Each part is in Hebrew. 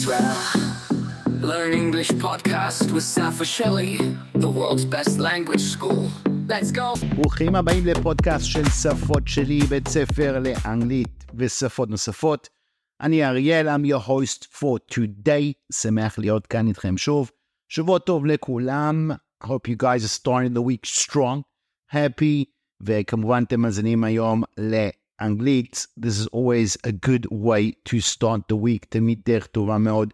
Israel. Learn English podcast with Safa Shelley, the world's best language school. Let's go. ברוכים הבאים לפודקאסט של שפות שלי, בית ספר לאנגלית ושפות נוספות. אני אריאל, I'm your host for today. שמח להיות כאן איתכם שוב. שבוע טוב לכולם. I hope you guys are starting the week strong, happy, וכמובן אתם מאזינים היום לאנגלית. This is always a good way to start the week. תמיד דרך טובה מאוד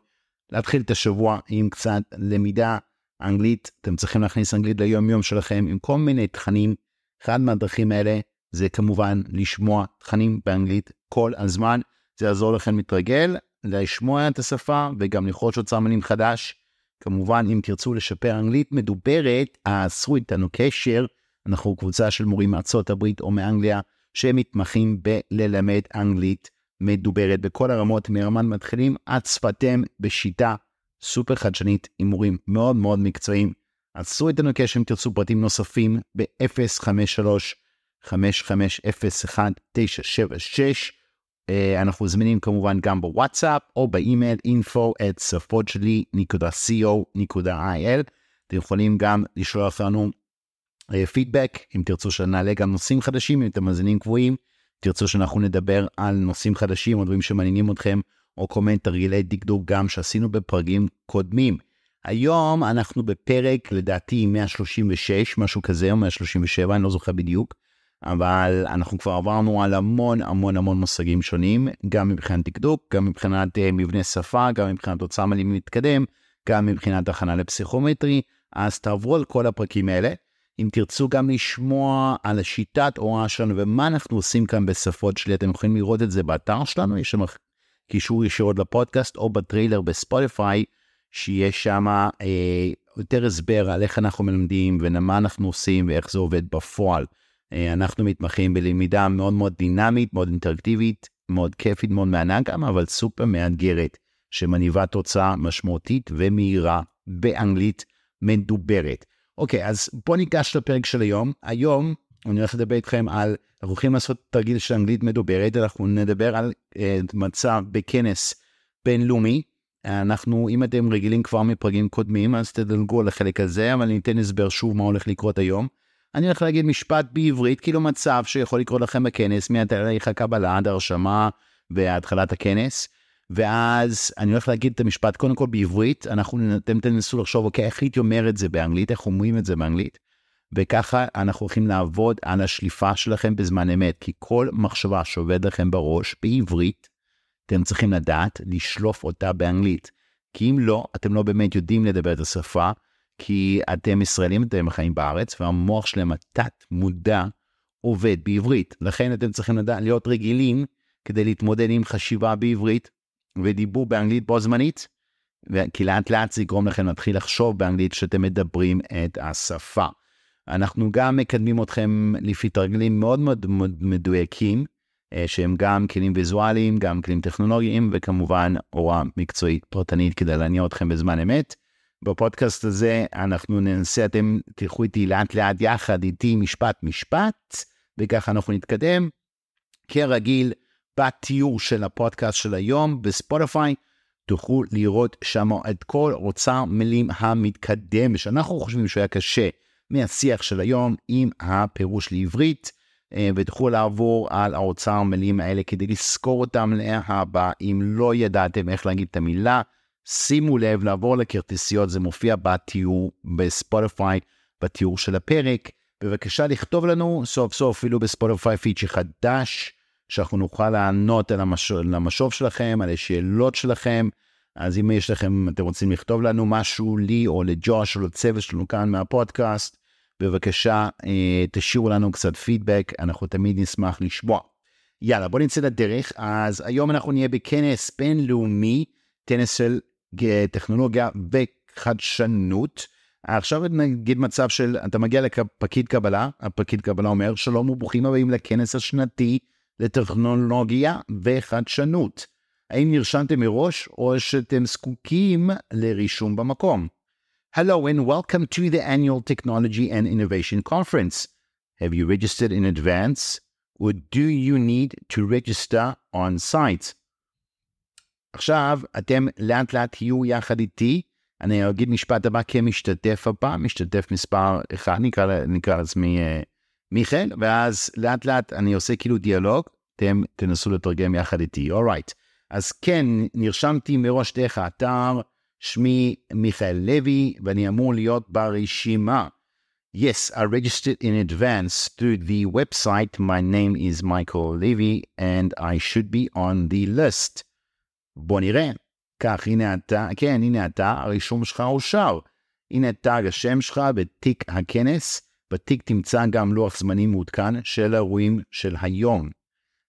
להתחיל את השבוע עם קצת למידה אנגלית. אתם צריכים להכניס אנגלית ליום יום שלכם עם כל מיני תכנים. אחד מהדרכים האלה זה כמובן לשמוע תכנים באנגלית כל הזמן. זה יעזור לכם מתרגל, לשמוע את השפה וגם לרכוש אוצר מילים חדש. כמובן, אם תרצו לשפר אנגלית מדוברת, עשו איתנו קשר. אנחנו קבוצה של מורים מארצות הברית או מאנגליה, שמתמחים בללמד אנגלית מדוברת בכל הרמות, מרמת מתחילים עד שפתם בשיטה סופר חדשנית, עם מורים מאוד מאוד מקצועיים. עשו איתנו קשר אם תרצו פרטים נוספים ב-053-5501-976. אנחנו זמינים כמובן גם בוואטסאפ או באימייל info@safotsheli.co.il. אתם יכולים גם לשלוח לנו פידבק, אם תרצו שנעלה גם נושאים חדשים, אם אתם מאזינים קבועים, תרצו שאנחנו נדבר על נושאים חדשים או דברים שמעניינים אתכם, או קומנט תרגילי דקדוק גם שעשינו בפרקים קודמים. היום אנחנו בפרק לדעתי 136, משהו כזה, או 137, אני לא זוכר בדיוק, אבל אנחנו כבר עברנו על המון מושגים שונים, גם מבחינת דקדוק, גם מבחינת מבנה שפה, גם מבחינת אוצר מילים מתקדם, גם מבחינת הכנה לפסיכומטרי. אז תעברו על כל הפרקים האלה. אם תרצו גם לשמוע על השיטת הוראה שלנו ומה אנחנו עושים כאן בשפות שלי, אתם יכולים לראות את זה באתר שלנו, יש שם קישור ישירות לפודקאסט או בטריילר בספוטיפיי, שיש שם יותר הסבר על איך אנחנו מלמדים ומה אנחנו עושים ואיך זה עובד בפועל. אנחנו מתמחים בלמידה מאוד מאוד דינמית, מאוד אינטראקטיבית, מאוד כיפית, מאוד מענה גם, אבל סופר מאתגרת, שמניבה תוצאה משמעותית ומהירה באנגלית מדוברת. אוקיי, אז בואו ניגש לפרק של היום. היום אני הולך לדבר איתכם על, אנחנו הולכים לעשות תרגיל של אנגלית מדוברת, אנחנו נדבר על מצב בכנס בינלאומי. אנחנו, אם אתם רגילים כבר מפרקים קודמים, אז תדלגו על החלק הזה, אבל אני אתן הסבר שוב מה הולך לקרות היום. אני הולך להגיד משפט בעברית, כאילו מצב שיכול לקרות לכם בכנס, מהתהליך הקבלה עד הרשמה והתחלת הכנס, ואז אני הולך להגיד את המשפט קודם כל בעברית, אתם תנסו לחשוב, אוקיי, איך הייתי אומר את זה באנגלית, איך אומרים את זה באנגלית, וככה אנחנו הולכים לעבוד על השליפה שלכם בזמן אמת, כי כל מחשבה שעובד לכם בראש בעברית, אתם צריכים לדעת לשלוף אותה באנגלית, כי אם לא, אתם לא באמת יודעים לדבר את השפה, כי אתם ישראלים, אתם חיים בארץ, והמוח שלהם התת מודע עובד בעברית. לכן אתם צריכים להיות רגילים כדי להתמודד עם חשיבה בעברית ודיבור באנגלית בו זמנית, כי לאט לאט זה יגרום לכם להתחיל לחשוב באנגלית שאתם מדברים את השפה. אנחנו גם מקדמים אתכם לפי תרגילים מאוד מאוד מדויקים, שהם גם כלים ויזואליים, גם כלים טכנולוגיים, וכמובן הוראה מקצועית פרטנית כדי להניע אתכם בזמן אמת. בפודקאסט הזה אנחנו ננסה, אתם תלכו איתי לאט לאט יחד איתי משפט, וככה אנחנו נתקדם. כרגיל, בתיאור של הפודקאסט של היום בספוטיפיי, תוכלו לראות שם את כל אוצר מילים המתקדם, שאנחנו חושבים שהוא היה קשה מהשיח של היום עם הפירוש לעברית, ותוכלו לעבור על האוצר מילים האלה כדי לזכור אותם להבא. אם לא ידעתם איך להגיד את המילה, שימו לב, לעבור לכרטיסיות, זה מופיע בתיאור בספוטיפיי, בתיאור של הפרק. בבקשה לכתוב לנו סוף סוף אפילו בספוטיפיי פיצ'ר חדש, שאנחנו נוכל לענות על המשוב שלכם, על השאלות שלכם. אז אם יש לכם, אתם רוצים לכתוב לנו משהו, לי או לג'וש או לצוות שלנו כאן מהפודקאסט, בבקשה תשאירו לנו קצת פידבק, אנחנו תמיד נשמח לשמוע. יאללה, בואו נצא לדרך. אז היום אנחנו נהיה בכנס בינלאומי, כנס של טכנולוגיה וחדשנות. עכשיו נגיד מצב של, אתה מגיע לפקיד קבלה, הפקיד קבלה אומר, שלום וברוכים הבאים לכנס השנתי לטכנולוגיה וחדשנות. האם נרשמתם מראש או שאתם זקוקים לרישום במקום? Hello and welcome to the annual Technology and Innovation Conference. Have you registered in advance or do you need to register on site? עכשיו, אתם לאט לאט תהיו יחד איתי, אני אגיד משפט הבא כמשתתף הפעם, משתתף מספר 1, נקרא לעצמי מיכאל, ואז לאט לאט אני עושה כאילו דיאלוג, אתם תנסו לתרגם יחד איתי, alright. אז כן, נרשמתי מראש דרך האתר, שמי מיכאל לוי, ואני אמור להיות ברשימה. Yes, I registered in advance through the website. My name is Michael Levy, and I should be on the list. בוא נראה. כך, הנה אתה, כן, הנה אתה, הרישום שלך אושר. הנה תג השם שלך בתיק הכנס, בתיק תמצא גם לוח זמנים מעודכן של האירועים של היום.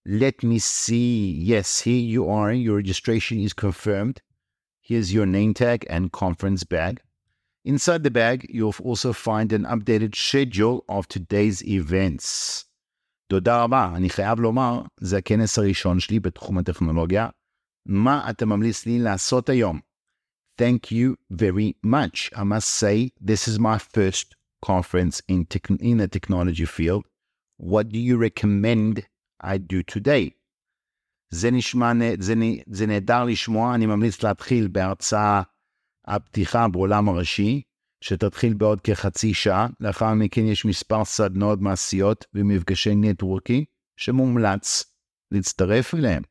Let me see. Yes, here you are. Your registration is confirmed. Here's your name tag and conference bag. Inside the bag, you'll also find an updated schedule of today's events. תודה רבה. אני חייב לומר, זה הכנס הראשון שלי בתחום הטכנולוגיה. מה אתה ממליץ לי לעשות היום? Thank you very much. I must say, this is my first conference in the technology field. What do you recommend I do today? זה נהדר לשמוע. אני ממליץ להתחיל בהרצאה הפתיחה בעולם הראשי, שתתחיל בעוד כחצי שעה. לאחר מכן יש מספר סדנאות מעשיות ומפגשי נטוורקינג שמומלץ להצטרף אליהם.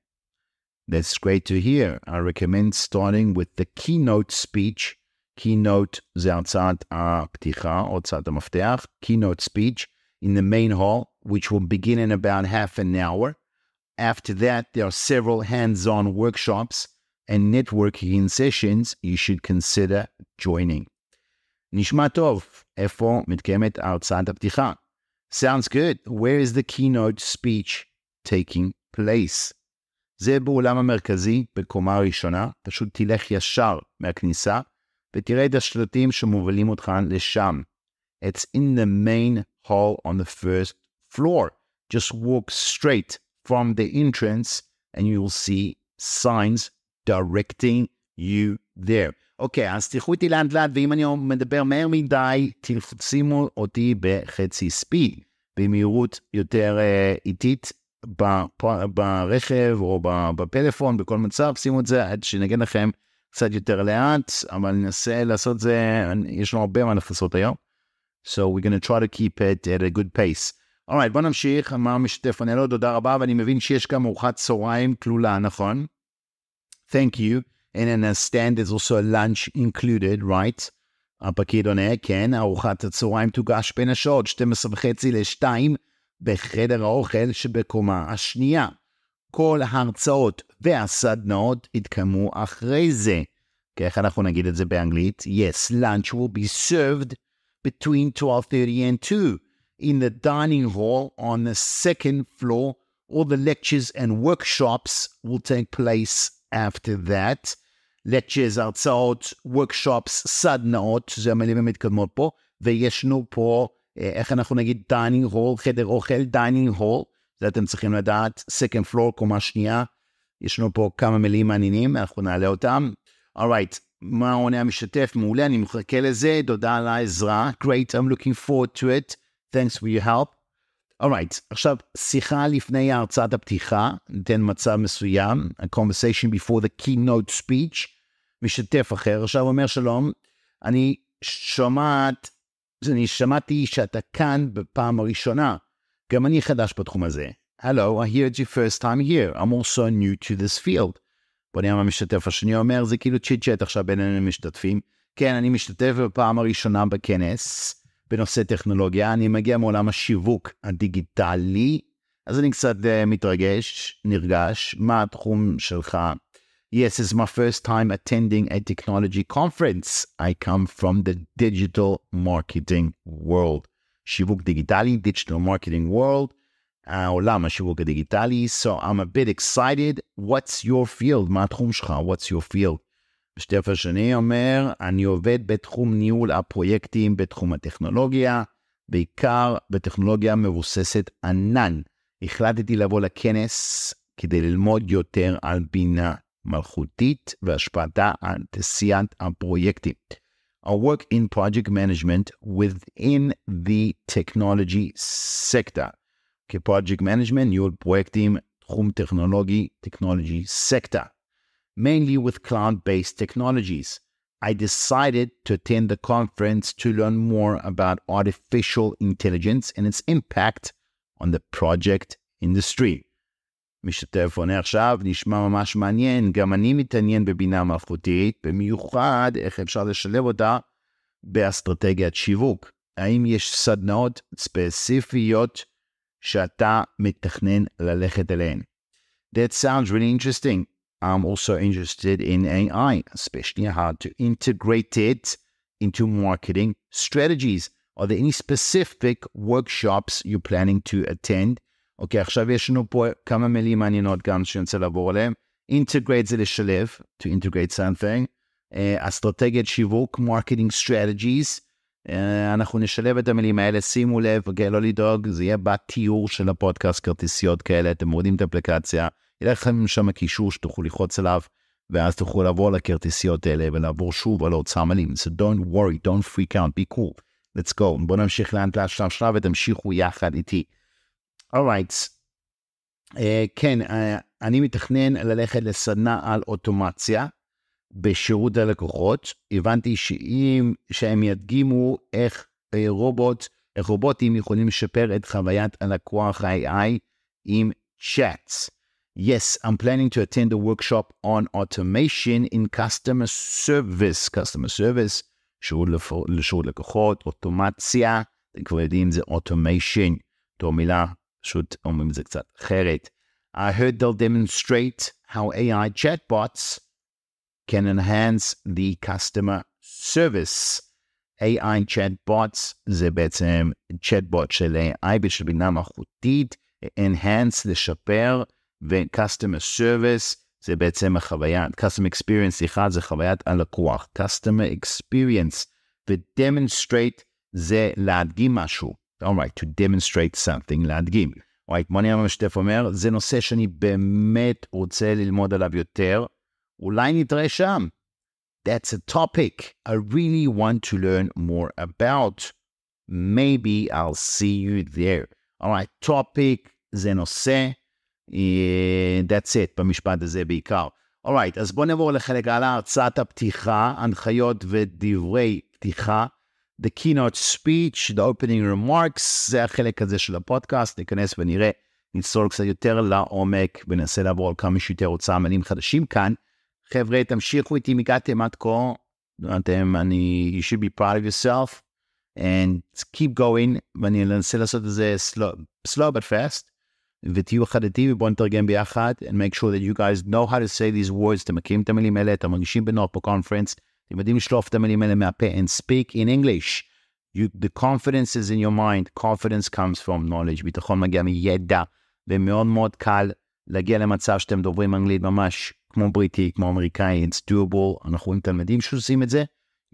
That's great to hear. I recommend starting with the keynote speech. Keynote זה הרצאת הפתיחה, הרצאת המפתח. Keynote speech in the main hall, which will begin in about half an hour. After that, there are several hands-on workshops and networking sessions you should consider joining. נשמע טוב. איפה מתקיימת הרצאת הפתיחה? Sounds good. Where is the keynote speech taking place? זה באולם המרכזי, בקומה הראשונה. פשוט תלך ישר מהכניסה, ותראה את השלטים שמובילים אותך לשם. It's in the main hall on the first floor. Just walk straight from the entrance and you'll see signs directing you there. אוקיי, אז תלכו איתי לאט לאט, ואם אני מדבר מהר מדי, תשימו אותי בחצי ספיד, במהירות יותר איטית, ברכב או בפלאפון, בכל מצב, שימו את זה עד שנגן לכם קצת יותר לאט, אבל ננסה לעשות זה, יש לנו הרבה מה לעשות היום. So we're going to try to keep it at a good pace. Alright, בוא נמשיך, אמר משתף ענלו, תודה רבה, ואני מבין שיש גם ארוחת צהריים כלולה, נכון? Thank you. And in a stand, there's also a lunch included, right? הפקיד עונה, כן, ארוחת הצהריים תוגש בין השעות 12:30 ל-2 בחדר האוכל שבקומה השנייה. כל ההרצאות והסדנאות יתקיימו אחרי זה. איך אנחנו נגיד את זה באנגלית? Yes, lunch will be served between 12:30 and 2 in the dining hall on the second floor. All the lectures and workshops will take place after that. lectures, הרצאות, workshops, סדנאות, שזה המילים המתקדמות פה, וישנו פה, איך אנחנו נגיד, dining hall, חדר אוכל, dining hall, זה אתם צריכים לדעת, second floor, קומה שנייה, ישנו פה כמה מילים מעניינים, אנחנו נעלה אותם. alright, מה עונה המשתתף? מעולה, אני מחכה לזה, תודה על העזרה, great, I'm looking forward to it, thanks for your help. alright, עכשיו, שיחה לפני הרצאת הפתיחה, ניתן מצב מסוים, a conversation before the keynote speech, משתף אחר, עכשיו אומר שלום, אני שמעתי שאתה כאן בפעם הראשונה, גם אני חדש בתחום הזה. Hello, I hear it's your first time here, I'm also new to this field. בוא נראה מה המשתתף השני אומר, זה כאילו צ'יט עכשיו בין המשתתפים. כן, אני משתתף בפעם הראשונה בכנס, בנושא טכנולוגיה, אני מגיע מעולם השיווק הדיגיטלי, אז אני קצת מתרגש, נרגש, מה התחום שלך? Yes, it's my first time attending a technology conference. I come from the digital marketing world. שיווק דיגיטלי, digital marketing world, העולם השיווק הדיגיטלי, so I'm a bit excited. What's your field? מה התחום שלך? What's your field? משתתף השני אומר, אני עובד בתחום ניהול הפרויקטים בתחום הטכנולוגיה, בעיקר בטכנולוגיה מבוססת ענן. החלטתי לבוא לכנס כדי ללמוד יותר על בינה מלכותית והשפעתה על תעשיית הפרויקטים. I work in project management within the technology sector. כ-project management, ניהול פרויקטים, תחום טכנולוגי, technology sector. mainly with cloud-based technologies. I decided to attend the conference to learn more about artificial intelligence and its impact on the project industry. משתף עונה עכשיו, נשמע ממש מעניין, גם אני מתעניין בבינה מלאכותית, במיוחד איך אפשר לשלב אותה באסטרטגיית שיווק. האם יש סדנאות ספציפיות שאתה מתכנן ללכת אליהן? That sounds really interesting. I'm also interested in AI, especially how to integrate it into marketing strategies. Are there any specific workshops you're planning to attend? אוקיי, עכשיו יש לנו פה כמה מילים מעניינות גם שנצא לעבור עליהם. Integrate זה לשלב, to integrate something. אסטרטגיית שיווק, marketing strategies. אנחנו נשלב את המילים האלה, שימו לב, אוקיי, לא לדאוג, זה יהיה בתיאור של הפודקאסט, כרטיסיות כאלה, אתם מורידים את האפליקציה, ילך לכם שם קישור שתוכלו לחוץ עליו, ואז תוכלו לעבור לכרטיסיות האלה, ולעבור שוב על עוד מילים. So don't worry, don't freak out, be cool. Let's go. בואו נמשיך לאט שלב, ותמשיכו יחד איתי. Alright, כן, אני מתכנן ללכת לסדנה על אוטומציה בשירות הלקוחות. הבנתי שהם ידגימו איך רובוטים יכולים לשפר את חוויית הלקוח ה-AI עם chats. Yes, I'm planning to attend a workshop on automation in customer service. Customer service, שירות לקוחות, אוטומציה, אתם כבר יודעים, זה automation. תור מילה, פשוט אומרים זה קצת אחרת. I heard they'll demonstrate how AI chatbots can enhance the customer service. AI chatbots זה בעצם chatbot של AI בשביל בינה מלאכותית, enhance לשפר, ו-customer service זה בעצם החוויה, customer experience, סליחה, זה חוויית הלקוח. customer experience, ו-demonstrate זה להדגים משהו. Alright, to demonstrate something, להדגים. Alright, מוני המשתף אומר, זה נושא שאני באמת רוצה ללמוד עליו יותר. אולי נתראה שם. That's a topic I really want to learn more about. Maybe I'll see you there. Alright, topic זה נושא. That's it, במשפט הזה בעיקר. Alright, אז בוא נעבור לחלק על הרצאת הפתיחה, הנחיות ודברי פתיחה. The keynote speech, the opening remarks, זה החלק הזה של הפודקאסט, ניכנס ונראה, נצלול קצת יותר לעומק, וננסה לעבור על כמה שיותר הוצאה מילים חדשים כאן. חבר'ה, תמשיכו איתי, הגעתם עד כה, you should be proud of yourself, and keep going, ואני אנסה לעשות את זה slow but fast, ותהיו אחד איתי, ובואו נתרגם ביחד, and make sure that you guys know how to say these words, אתם מכירים את המילים האלה, אתם מרגישים בנוח בקונפרנס, אתם יודעים לשלוף את המילים האלה מהפה, and speak in English. The confidence is in your mind. Confidence comes from knowledge. ביטחון מגיע מידע, ומאוד מאוד קל להגיע למצב שאתם דוברים אנגלית ממש כמו בריטי, כמו אמריקאי. It's doable. אנחנו רואים תלמידים שעושים את זה.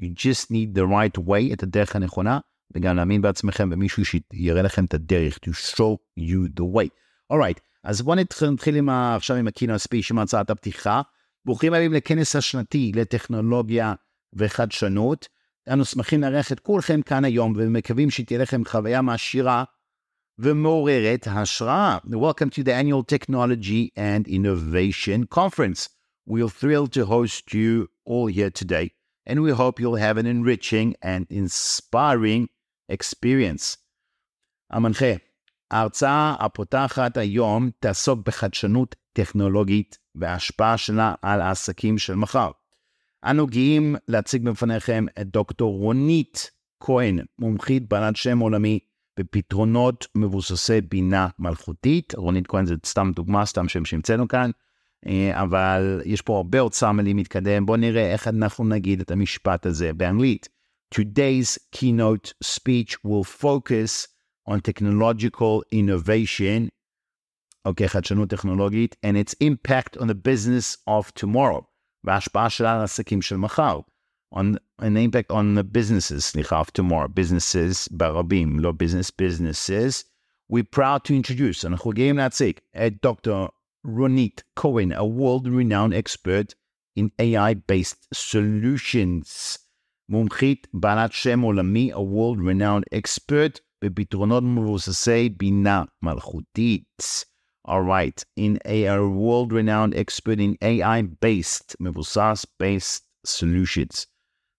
You just need the right way, את הדרך הנכונה, וגם להאמין בעצמכם במישהו שיראה לכם את הדרך, to show you the way. Alright, אז בואו נתחיל עכשיו עם הקינו הספיץ' עם הצעת הפתיחה. ברוכים הבאים לכנס השנתי לטכנולוגיה וחדשנות. אנו שמחים לארח את כולכם כאן היום, ומקווים שתהיה לכם חוויה מעשירה ומעוררת השראה. Welcome to the annual Technology and Innovation Conference. We're thrilled to host you all here today, and we hope you'll have an enriching and inspiring experience. המנחה, ההרצאה הפותחת היום תעסוק בחדשנות טכנולוגית וההשפעה שלה על העסקים של מחר. אנו גאים להציג בפניכם את דוקטור רונית כהן, מומחית בעלת שם עולמי בפתרונות מבוססי בינה מלאכותית. רונית כהן זה סתם דוגמה, סתם שם שהמצאנו כאן, אבל יש פה הרבה הוצאה מילים מתקדם. בואו נראה איך אנחנו נגיד את המשפט הזה באנגלית. Today's keynote speech will focus on technological innovation, אוקיי, חדשנות טכנולוגית, and its impact on the business of tomorrow. וההשפעה שלה על העסקים של מחר. an impact on the businesses, סליחה, of tomorrow. businesses ברבים, לא businesses. We're proud to introduce, אנחנו גאים להציג, את דוקטור רונית כהן, a world-renowned expert in AI-based solutions. מומחית בעלת שם עולמי, a world-renowned expert בפתרונות מבוססי בינה מלאכותית. All right, in a world-renowned expert in AI-based, מבוסס-based solutions.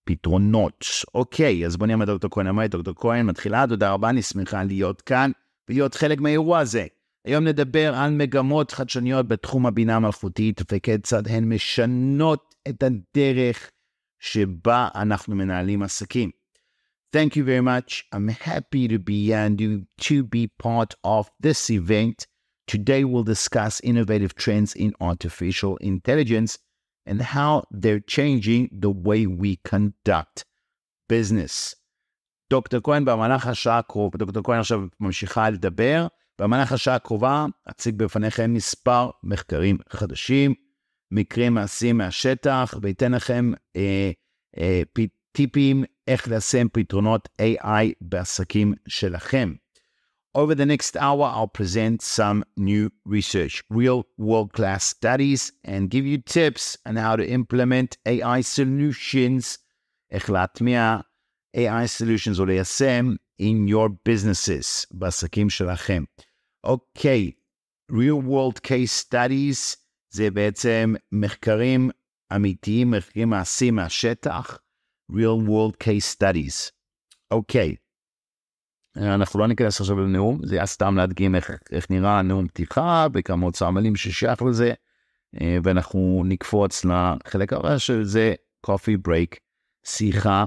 פתרונות. אוקיי, אז בוא נראה מה דוקטור כהן אמר. דוקטור כהן מתחילה, תודה רבה, אני שמחה להיות כאן ולהיות חלק מהאירוע הזה. היום נדבר על מגמות חדשניות בתחום הבינה המלאכותית וכיצד הן משנות את הדרך שבה אנחנו מנהלים עסקים. Thank you very much. I'm happy to be part of this event. Today we'll discuss innovative trends in artificial intelligence and how they're changing the way we conduct business. דוקטור כהן במהלך השעה הקרובה, דוקטור כהן עכשיו ממשיכה לדבר, במהלך השעה הקרובה אציג בפניכם מספר מחקרים חדשים, מקרים מעשיים מהשטח, ויתן לכם טיפים איך ליישם פתרונות AI בעסקים שלכם. Over the next hour, I'll present some new research, real world-class studies, and give you tips on how to implement AI solutions, איך להטמיע AI solutions או ליישם in your businesses, בעסקים שלכם. אוקיי, real world case studies, זה בעצם מחקרים אמיתיים, מחקרים מעשיים מהשטח, real world case studies. אוקיי. אנחנו לא ניכנס עכשיו לנאום, זה היה סתם להדגים איך נראה נאום פתיחה, בכמה עוד סמלים ששייך לזה, ואנחנו נקפוץ לחלק הבא של זה, coffee break, שיחה,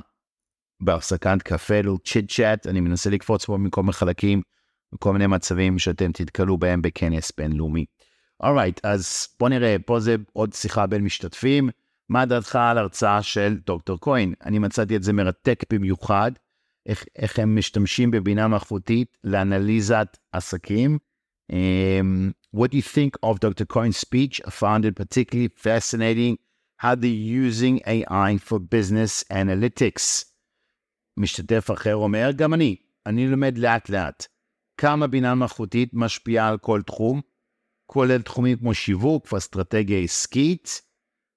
בהפסקת קפה, צ'יט צ'אט, אני מנסה לקפוץ פה מכל מיני חלקים, וכל מיני מצבים שאתם תתקלו בהם בכנס בינלאומי. Alright, אז בוא נראה, פה זה עוד שיחה בין משתתפים, מה דעתך על הרצאה של דוקטור כהן? אני מצאתי את זה מרתק במיוחד, איך הם משתמשים בבינה מלאכותית לאנליזת עסקים. What do you think of Dr. Cohen's speech? I found it particularly fascinating how they're using AI for business analytics. משתתף אחר אומר, גם אני לומד לאט לאט. כמה בינה מלאכותית משפיעה על כל תחום, כולל תחומים כמו שיווק ואסטרטגיה עסקית.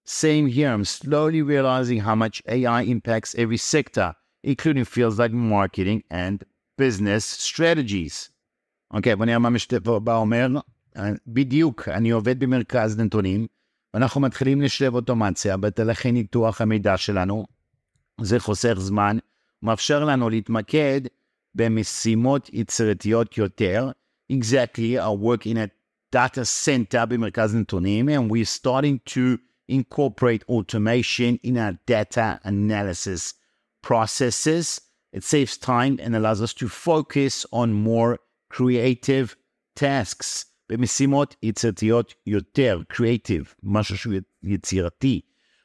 Same here, I'm slowly realizing how much AI impacts every sector, including fields like marketing and business strategies. אוקיי, בוא נראה מה משתתף הבא אומר. בדיוק, אני עובד במרכז נתונים, ואנחנו מתחילים לשלב אוטומציה בתהליכי ניתוח המידע שלנו. זה חוסך זמן, מאפשר לנו להתמקד במשימות יצירתיות יותר. Exactly, I work in a data center במרכז נתונים, and we're starting to incorporate automation in our data analysis processes. It saves time and allows us to focus on more creative tasks. במשימות יצירתיות יותר, creative, משהו שהוא יצירתי.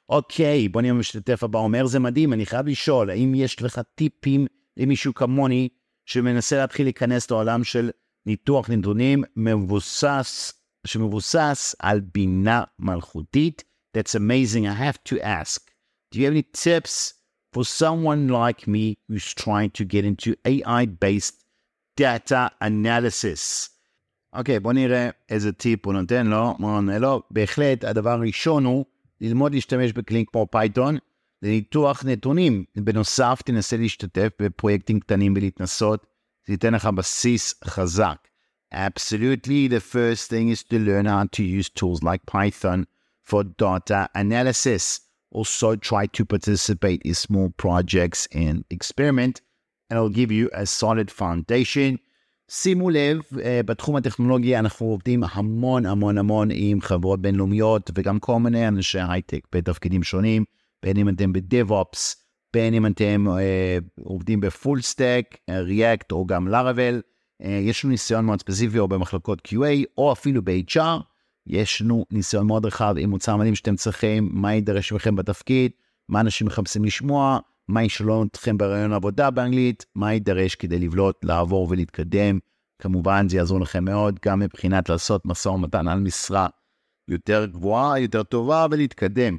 אוקיי, בוא נראה משתתף הבא אומר, זה מדהים, אני חייב לשאול, האם יש לך טיפים למישהו כמוני שמנסה להתחיל להיכנס לעולם של ניתוח נתונים שמבוסס על בינה מלאכותית? That's amazing. I have to ask, do you have any tips for someone like me who's trying to get into AI-based data analysis? אוקיי, בוא נראה איזה טיפ הוא נותן לו. בהחלט, הדבר הראשון הוא ללמוד להשתמש בכלי כמו פייתון לניתוח נתונים. בנוסף, תנסה להשתתף בפרויקטים קטנים ולהתנסות, זה ייתן לך בסיס חזק. Absolutely, the first thing is to learn how to use tools like Python for data analysis. Also try to participate in small projects and experiment, and it'll give you a solid foundation. שימו לב, בתחום הטכנולוגיה אנחנו עובדים המון עם חברות בינלאומיות, וגם כל מיני אנשי הייטק בתפקידים שונים, בין אם אתם ב-DevOps, בין אם אתם עובדים בפול סטק, React או גם Laravel. יש לנו ניסיון מאוד ספציפי או במחלקות QA, או אפילו ב-HR, יש לנו ניסיון מאוד רחב עם מוצר מדהים שאתם צריכים, מה יידרש מכם בתפקיד, מה אנשים מחפשים לשמוע, מה ישלון אתכם ברעיון עבודה באנגלית, מה יידרש כדי לבלוט, לעבור ולהתקדם. כמובן זה יעזור לכם מאוד, גם מבחינת לעשות משא ומתן על משרה יותר גבוהה, יותר טובה ולהתקדם.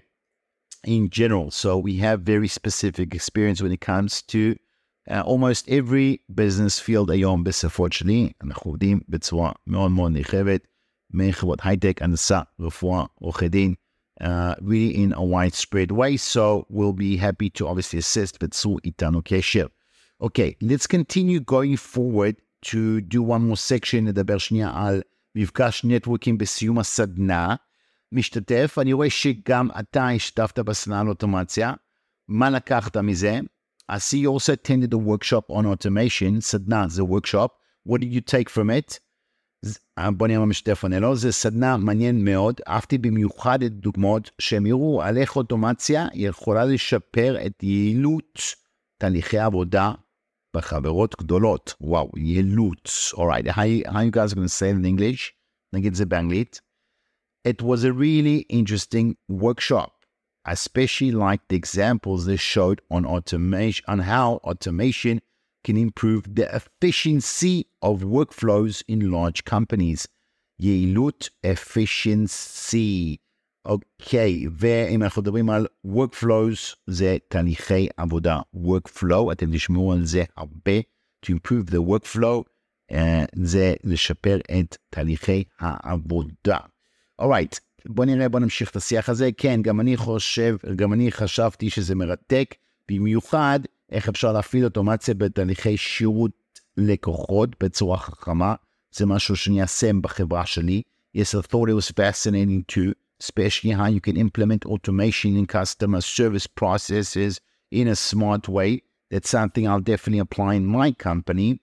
In general, so we have very specific experience when it comes to almost every business field היום בספות שלי. אנחנו עובדים בצורה מאוד מאוד נרחבת, מחברות הייטק, הנדסה, רפואה, עורכי דין, really in a widespread way, so we'll be happy to obviously assist וצרו איתנו קשר. Okay, let's continue going forward to do one more section, נדבר שנייה על מפגש נטוורקינג בסיום הסדנה, משתתף, אני רואה שגם אתה השתתפת בסדנה על אוטומציה, מה לקחת מזה? I see you also attended a workshop on automation, סדנה זה workshop, what did you take from it? בוא נראה מה משתתף עונה לו, זה סדנה מעניין מאוד, אהבתי במיוחד את דוגמאות שהם יראו על איך אוטומציה יכולה לשפר את יעילות תהליכי עבודה בחברות גדולות. וואו, יעילות. Alright, how you guys are going to say it in English? נגיד זה באנגלית. It was a really interesting workshop, especially like the examples they showed on how automation can improve the efficiency of workflows in large companies. יעילות, efficiency. אוקיי, ואם אנחנו מדברים על workflows, זה תהליכי עבודה. workflow, אתם תשמעו על זה הרבה. To improve the workflow, זה לשפר את תהליכי העבודה. Alright, בוא נמשיך את השיח הזה. כן, גם אני חשבתי שזה מרתק, במיוחד איך אפשר להפעיל אוטומציה בתהליכי שירות לקוחות בצורה חכמה. זה משהו שאני אעשה בחברה שלי. Yes, I thought it was fascinating too, especially how you can implement automation in customer service processes in a smart way. That's something I'll definitely apply in my company.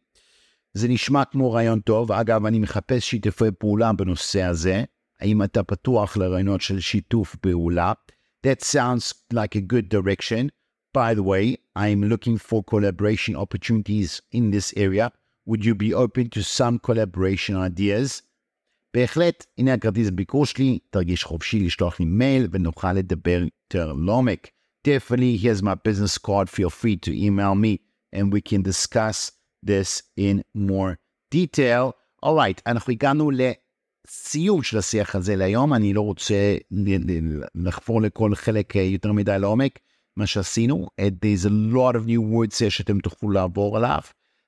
זה נשמע כמו רעיון טוב. אגב, אני מחפש שיתופי פעולה בנושא הזה. האם אתה פתוח לרעיונות של שיתוף פעולה? That sounds like a good direction. By the way, I'm looking for collaboration opportunities in this area. Would you be open to some collaboration ideas? בהחלט, הנה הכרטיס ביקור שלי, תרגיש חופשי לשלוח לי מייל ונוכל לדבר יותר לעומק. Definitely, here's my business card. Feel free to email me and we can discuss this in more detail. Alright, אנחנו הגענו לסיום של השיח הזה להיום. אני לא רוצה לחפור לכל חלק יותר מדי לעומק. מה שעשינו, there's a lot of new words שאתם תוכלו לעבור עליו.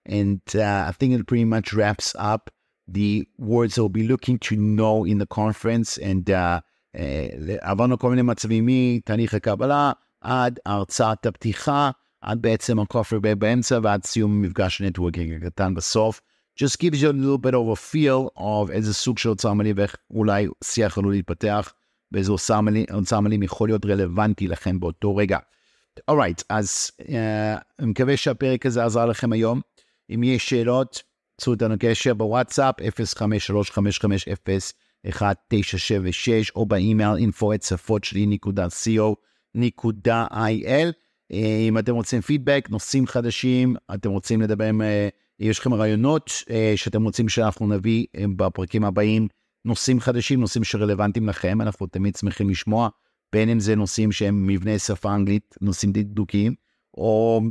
And I think it pretty much wraps up the words I'll be looking to know in the conference. And עברנו כל מיני מצבים מתהליך הקבלה עד הרצאת הפתיחה, עד בעצם הקופר באמצע ועד סיום מפגש נטוורקינג הקטן בסוף. Just gives you a little bit of a feel of איזה סוג של אוצר מילים ואיך אולי שיח עלול להתפתח, ואיזה אוצר מילים יכול להיות רלוונטי לכם באותו רגע. Alright, אז אני מקווה שהפרק הזה עזר לכם היום. אם יש שאלות, צאו אותנו קשר בוואטסאפ 0535501976 או באימייל info@safotsheli.co.il. אם אתם רוצים פידבק, נושאים חדשים, אתם רוצים לדבר עם, יש לכם רעיונות שאתם רוצים שאנחנו נביא בפרקים הבאים, נושאים חדשים, נושאים שרלוונטיים לכם, אנחנו תמיד שמחים לשמוע, בין אם זה נושאים שהם מבנה שפה אנגלית, נושאים דקדוקיים, או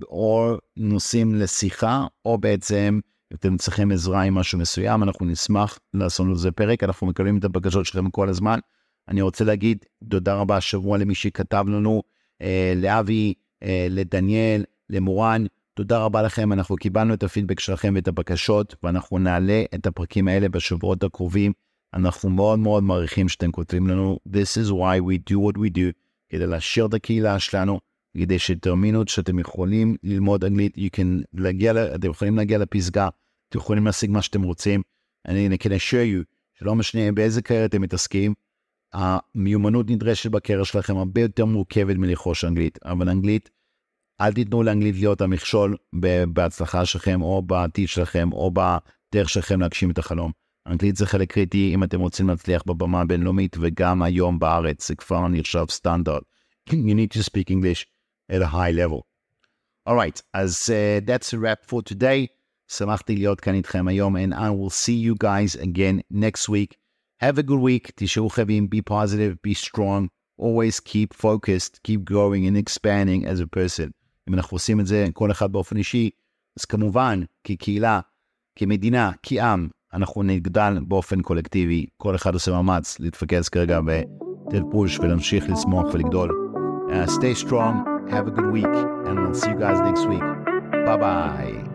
נושאים לשיחה, או בעצם אתם צריכים עזרה עם משהו מסוים, אנחנו נשמח לעשות לזה פרק, אנחנו מקבלים את הבקשות שלכם כל הזמן. אני רוצה להגיד תודה רבה השבוע למי שכתב לנו, לאבי, לדניאל, למורן, תודה רבה לכם, אנחנו קיבלנו את הפידבק שלכם ואת הבקשות, ואנחנו נעלה את הפרקים האלה בשבועות הקרובים, אנחנו מאוד מאוד מעריכים שאתם כותבים לנו, this is why we do what we do, כדי להשאיר את הקהילה שלנו, כדי שתאמינו שאתם יכולים ללמוד אנגלית, אתם יכולים להגיע לפסגה, אתם יכולים להשיג מה שאתם רוצים, אני can assure you, שלא משנה באיזה קריירה אתם מתעסקים, המיומנות נדרשת בקריירה שלכם הרבה יותר מורכבת מלחוש אנגלית, אבל אנגלית, אל תיתנו לאנגלית להיות המכשול בהצלחה שלכם, או בעתיד שלכם, או בדרך שלכם להגשים את החלום. אנגלית זה חלק קריטי אם אתם רוצים להצליח בבמה הבינלאומית, וגם היום בארץ, זה כבר נחשב סטנדרט. You need to speak English at a high level. Alright, אז that's a wrap for today. שמחתי להיות כאן איתכם היום, and I will see you guys again next week. Have a good week. תשארו חייבים, be positive, be strong. Always keep focused, keep growing and expanding as a person. אם אנחנו עושים את זה כל אחד באופן אישי, אז כמובן, כקהילה, כמדינה, כעם, אנחנו נגדל באופן קולקטיבי. כל אחד עושה מאמץ להתפקס כרגע בתל פוש ולהמשיך לצמוח ולגדול. Stay strong, have a good week, and we'll see you guys next week. Bye bye.